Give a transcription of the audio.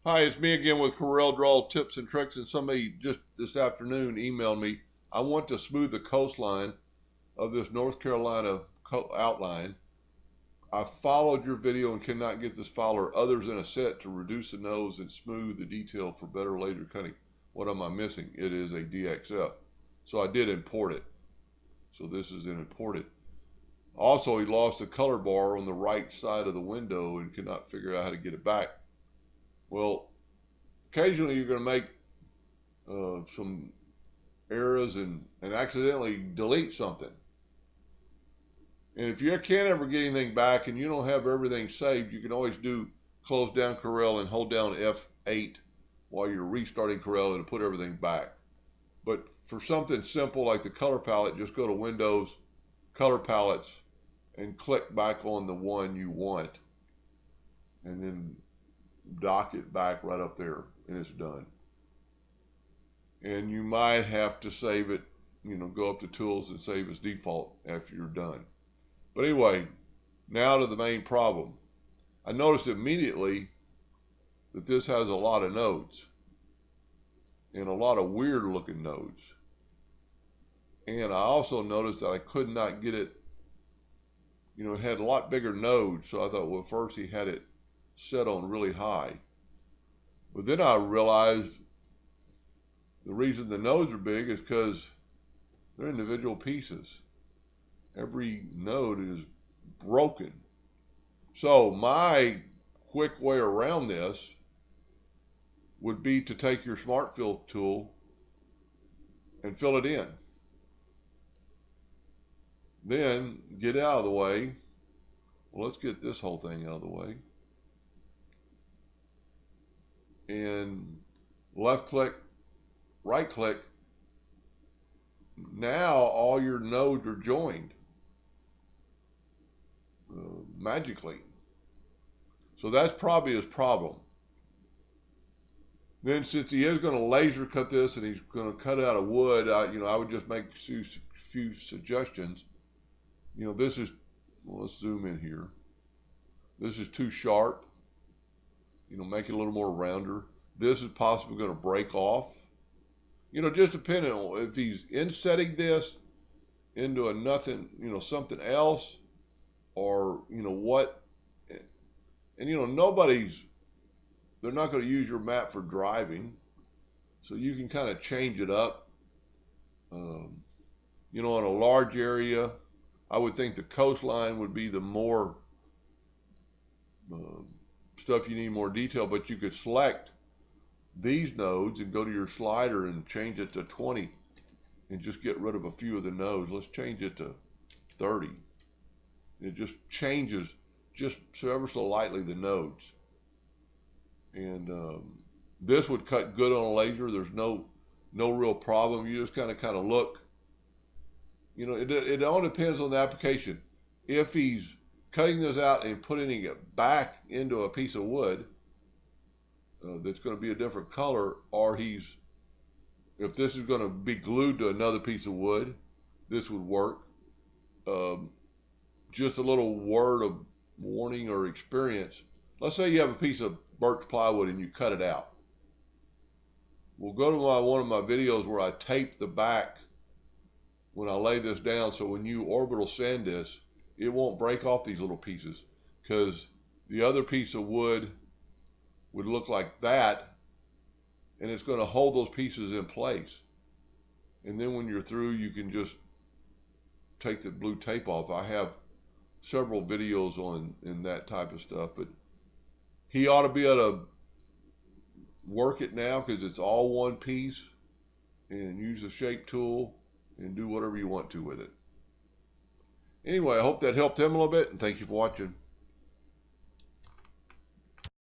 Hi, it's me again with Corel Draw Tips and Tricks, and somebody just this afternoon emailed me. I want to smooth the coastline of this North Carolina outline. I followed your video and cannot get this file or others in a set to reduce the nose and smooth the detail for better laser cutting. What am I missing? It is a DXF. So I did import it. So this is an imported. Also, he lost the color bar on the right side of the window and could not figure out how to get it back. Well, occasionally you're going to make some errors and accidentally delete something. And if you can't ever get anything back and you don't have everything saved, you can always close down Corel and hold down F8 while you're restarting Corel and put everything back. But for something simple like the color palette, just go to Windows, Color Palettes, and click back on the one you want. And then dock it back right up there and it's done. And you might have to save it, go up to Tools and save as default after you're done. But anyway, now to the main problem. I noticed immediately that this has a lot of nodes and a lot of weird looking nodes. And I also noticed that I could not get it, it had a lot bigger nodes. So I thought, well, first he had it set on really high. But then I realized the reason the nodes are big is because they're individual pieces. Every node is broken. So my quick way around this would be to take your Smart Fill tool and fill it in. Then get out of the way. Well, let's get this whole thing out of the way. And left click, right click. Now all your nodes are joined magically. So that's probably his problem. Then since he is going to laser cut this and he's going to cut out of wood, I would just make a few suggestions. This is, well, let's zoom in here. This is too sharp. Make it a little more rounder. This is possibly going to break off. Just depending on if he's insetting this into something else, or what. And they're not going to use your map for driving, so you can kind of change it up. On a large area, I would think the coastline would be the more stuff you need more detail, but you could select these nodes and go to your slider and change it to 20 and just get rid of a few of the nodes. Let's change it to 30. It just changes just ever so lightly the nodes. And this would cut good on a laser. There's no real problem. You just kind of look. It all depends on the application. If he's cutting this out and putting it back into a piece of wood that's going to be a different color, or if this is going to be glued to another piece of wood, this would work. Just a little word of warning or experience. Let's say you have a piece of birch plywood and you cut it out. We'll go to one of my videos where I tape the back when I lay this down, so when you orbital sand this, it won't break off these little pieces, because the other piece of wood would look like that, and it's going to hold those pieces in place. And then when you're through, you can just take the blue tape off. I have several videos in that type of stuff, but he ought to be able to work it now because it's all one piece, and use the shape tool and do whatever you want to with it. Anyway, I hope that helped him a little bit, and thank you for watching.